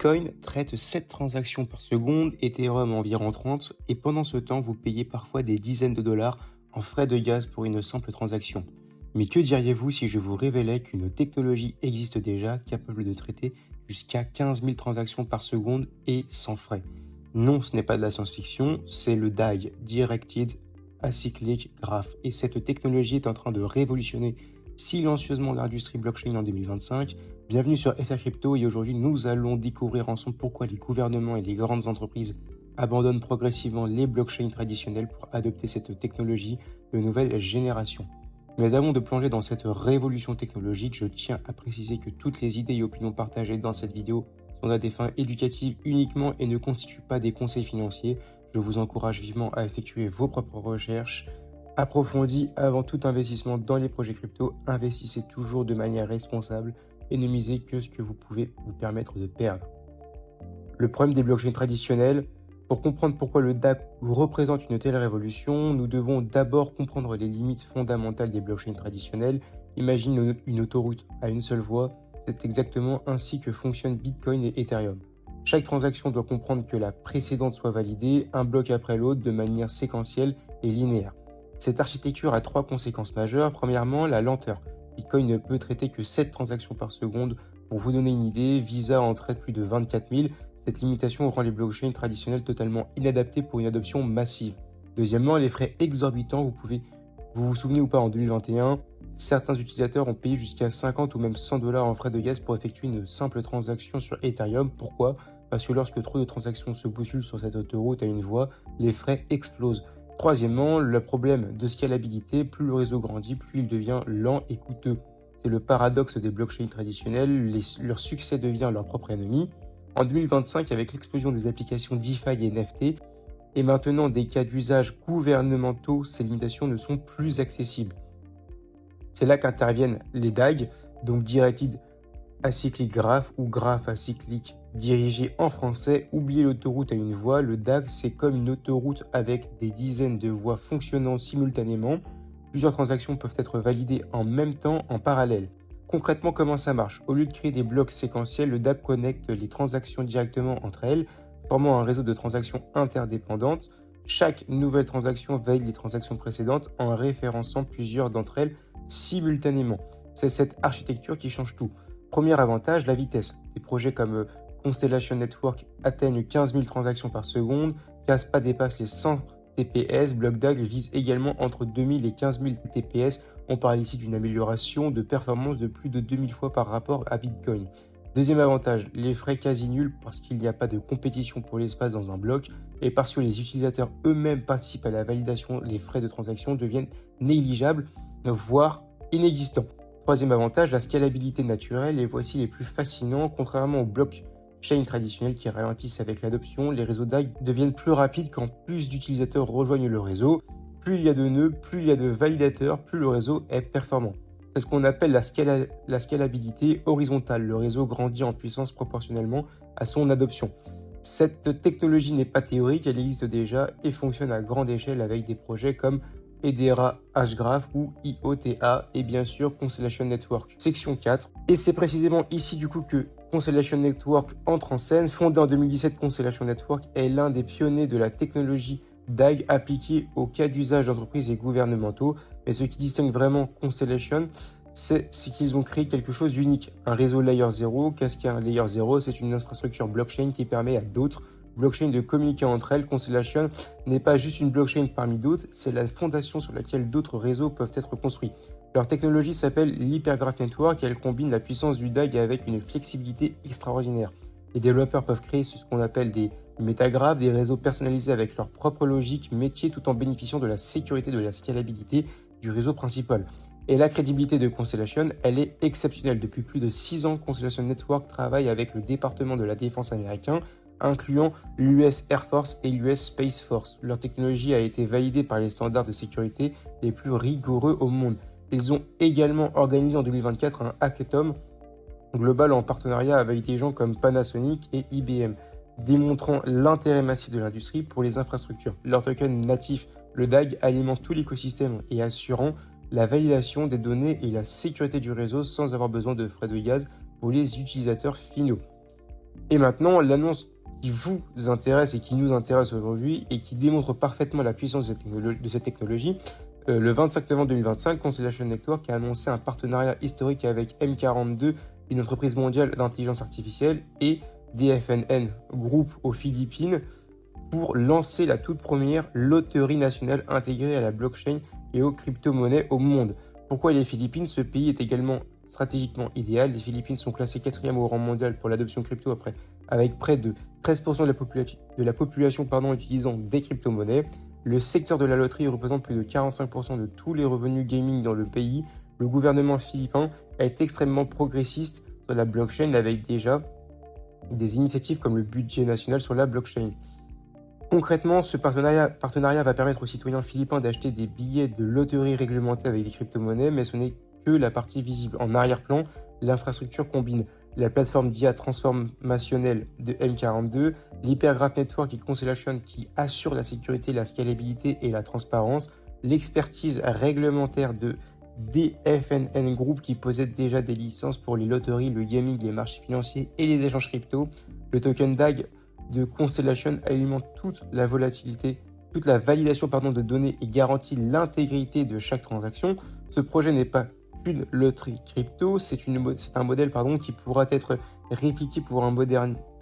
Bitcoin traite 7 transactions par seconde, Ethereum environ 30, et pendant ce temps, vous payez parfois des dizaines de dollars en frais de gaz pour une simple transaction. Mais que diriez-vous si je vous révélais qu'une technologie existe déjà capable de traiter jusqu'à 15 000 transactions par seconde et sans frais? Non, ce n'est pas de la science-fiction, c'est le DAG, Directed Acyclic Graph, et cette technologie est en train de révolutionner silencieusement l'industrie blockchain en 2025. Bienvenue sur FR Crypto et aujourd'hui nous allons découvrir ensemble pourquoi les gouvernements et les grandes entreprises abandonnent progressivement les blockchains traditionnelles pour adopter cette technologie de nouvelle génération. Mais avant de plonger dans cette révolution technologique, je tiens à préciser que toutes les idées et opinions partagées dans cette vidéo sont à des fins éducatives uniquement et ne constituent pas des conseils financiers. Je vous encourage vivement à effectuer vos propres recherches approfondies avant tout investissement dans les projets crypto. Investissez toujours de manière responsable et ne misez que ce que vous pouvez vous permettre de perdre. Le problème des blockchains traditionnels, pour comprendre pourquoi le DAG représente une telle révolution, nous devons d'abord comprendre les limites fondamentales des blockchains traditionnels. Imagine une autoroute à une seule voie, c'est exactement ainsi que fonctionnent Bitcoin et Ethereum. Chaque transaction doit comprendre que la précédente soit validée, un bloc après l'autre, de manière séquentielle et linéaire. Cette architecture a 3 conséquences majeures. Premièrement, la lenteur. Bitcoin ne peut traiter que 7 transactions par seconde. Pour vous donner une idée, Visa en traite plus de 24 000. Cette limitation rend les blockchains traditionnels totalement inadaptés pour une adoption massive. Deuxièmement, les frais exorbitants. Vous vous souvenez ou pas, en 2021, certains utilisateurs ont payé jusqu'à 50 ou même 100 dollars en frais de gaz pour effectuer une simple transaction sur Ethereum. Pourquoi? Parce que lorsque trop de transactions se bousculent sur cette autoroute à une voie, les frais explosent. Troisièmement, le problème de scalabilité. Plus le réseau grandit, plus il devient lent et coûteux. C'est le paradoxe des blockchains traditionnels. Leur succès devient leur propre ennemi. En 2025, avec l'explosion des applications DeFi et NFT, et maintenant des cas d'usage gouvernementaux, ces limitations ne sont plus accessibles. C'est là qu'interviennent les DAG, donc Directed Acyclic Graph ou Graph acyclique dirigé en français. Oubliez l'autoroute à une voie, le DAG c'est comme une autoroute avec des dizaines de voies fonctionnant simultanément. Plusieurs transactions peuvent être validées en même temps en parallèle. Concrètement, comment ça marche? Au lieu de créer des blocs séquentiels, le DAG connecte les transactions directement entre elles, formant un réseau de transactions interdépendantes. Chaque nouvelle transaction valide les transactions précédentes en référençant plusieurs d'entre elles simultanément. C'est cette architecture qui change tout. Premier avantage, la vitesse. Des projets comme Constellation Network atteignent 15 000 transactions par seconde, Caspa dépasse les 100 TPS, BlockDAG vise également entre 2000 et 15 000 TPS. On parle ici d'une amélioration de performance de plus de 2000 fois par rapport à Bitcoin. Deuxième avantage, les frais quasi nuls parce qu'il n'y a pas de compétition pour l'espace dans un bloc et parce que les utilisateurs eux-mêmes participent à la validation, les frais de transaction deviennent négligeables, voire inexistants. Troisième avantage, la scalabilité naturelle, et voici les plus fascinants. Contrairement aux blockchains traditionnels qui ralentissent avec l'adoption, les réseaux DAG deviennent plus rapides quand plus d'utilisateurs rejoignent le réseau. Plus il y a de nœuds, plus il y a de validateurs, plus le réseau est performant. C'est ce qu'on appelle la scalabilité horizontale. Le réseau grandit en puissance proportionnellement à son adoption. Cette technologie n'est pas théorique, elle existe déjà et fonctionne à grande échelle avec des projets comme Hedera Hgraph ou IOTA et bien sûr Constellation Network. Section 4. Et c'est précisément ici du coup que Constellation Network entre en scène. Fondé en 2017, Constellation Network est l'un des pionniers de la technologie DAG appliquée aux cas d'usage d'entreprises et gouvernementaux. Mais ce qui distingue vraiment Constellation, c'est qu'ils ont créé quelque chose d'unique. Un réseau Layer 0. Qu'est-ce qu'un Layer 0? C'est une infrastructure blockchain qui permet à d'autres blockchain de communiquer entre elles. Constellation n'est pas juste une blockchain parmi d'autres, c'est la fondation sur laquelle d'autres réseaux peuvent être construits. Leur technologie s'appelle l'Hypergraph Network et elle combine la puissance du DAG avec une flexibilité extraordinaire. Les développeurs peuvent créer ce qu'on appelle des métagraphes, des réseaux personnalisés avec leur propre logique métier tout en bénéficiant de la sécurité, de la scalabilité du réseau principal. Et la crédibilité de Constellation, elle est exceptionnelle. Depuis plus de 6 ans, Constellation Network travaille avec le département de la défense américain, incluant l'US Air Force et l'US Space Force. Leur technologie a été validée par les standards de sécurité les plus rigoureux au monde. Ils ont également organisé en 2024 un hackathon global en partenariat avec des gens comme Panasonic et IBM, démontrant l'intérêt massif de l'industrie pour les infrastructures. Leur token natif, le DAG, alimente tout l'écosystème et assurant la validation des données et la sécurité du réseau sans avoir besoin de frais de gaz pour les utilisateurs finaux. Et maintenant, l'annonce qui vous intéresse et qui nous intéresse aujourd'hui et qui démontre parfaitement la puissance de cette technologie, le 25 novembre 2025, Constellation Network a annoncé un partenariat historique avec M42, une entreprise mondiale d'intelligence artificielle, et DFNN Group aux Philippines pour lancer la toute première loterie nationale intégrée à la blockchain et aux crypto-monnaies au monde. Pourquoi les Philippines? Ce pays est également stratégiquement idéal. Les Philippines sont classées 4e au rang mondial pour l'adoption crypto avec près de 13% de la population utilisant des crypto-monnaies. Le secteur de la loterie représente plus de 45% de tous les revenus gaming dans le pays. Le gouvernement philippin est extrêmement progressiste sur la blockchain avec déjà des initiatives comme le budget national sur la blockchain. Concrètement, ce partenariat va permettre aux citoyens philippins d'acheter des billets de loterie réglementés avec des crypto-monnaies, mais ce n'est que la partie visible. En arrière-plan, l'infrastructure combine la plateforme d'IA transformationnelle de M42, l'Hypergraph Network et Constellation qui assure la sécurité, la scalabilité et la transparence, l'expertise réglementaire de DFNN Group qui possède déjà des licences pour les loteries, le gaming, les marchés financiers et les échanges crypto. Le token DAG de Constellation alimente toute la volatilité, toute la validation de données et garantit l'intégrité de chaque transaction. Ce projet n'est pas une loterie crypto, c'est un modèle qui pourra être répliqué pour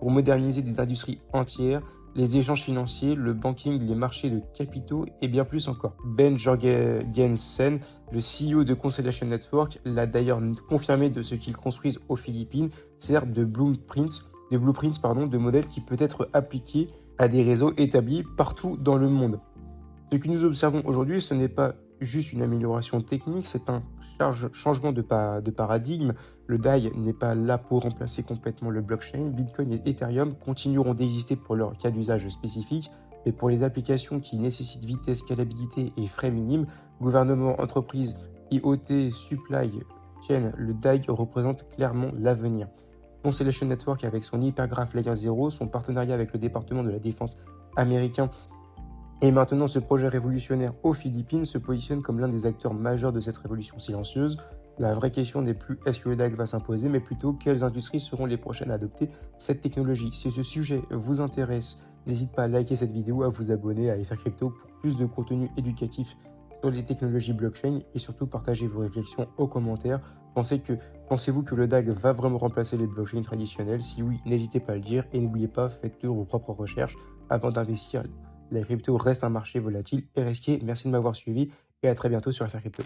moderniser des industries entières, les échanges financiers, le banking, les marchés de capitaux et bien plus encore. Ben Jorgensen, le CEO de Constellation Network, l'a d'ailleurs confirmé de ce qu'ils construisent aux Philippines, sert de blueprints de modèles qui peut être appliqués à des réseaux établis partout dans le monde. Ce que nous observons aujourd'hui, ce n'est pas juste une amélioration technique, c'est un changement de paradigme. Le DAI n'est pas là pour remplacer complètement le blockchain. Bitcoin et Ethereum continueront d'exister pour leur cas d'usage spécifique, mais pour les applications qui nécessitent vitesse, scalabilité et frais minimes, gouvernement, entreprises, IoT, supply chain, le DAI représente clairement l'avenir. Constellation Network avec son Hypergraph Layer 0, son partenariat avec le département de la défense américain et maintenant ce projet révolutionnaire aux Philippines se positionne comme l'un des acteurs majeurs de cette révolution silencieuse. La vraie question n'est plus est-ce que le DAG va s'imposer, mais plutôt quelles industries seront les prochaines à adopter cette technologie. Si ce sujet vous intéresse, n'hésitez pas à liker cette vidéo, à vous abonner à FR Crypto pour plus de contenu éducatif sur les technologies blockchain et surtout partagez vos réflexions aux commentaires. Pensez-vous que le DAG va vraiment remplacer les blockchains traditionnelles? Si oui, n'hésitez pas à le dire et n'oubliez pas, faites vos propres recherches avant d'investir. La crypto reste un marché volatile et risqué. Merci de m'avoir suivi et à très bientôt sur FR Crypto.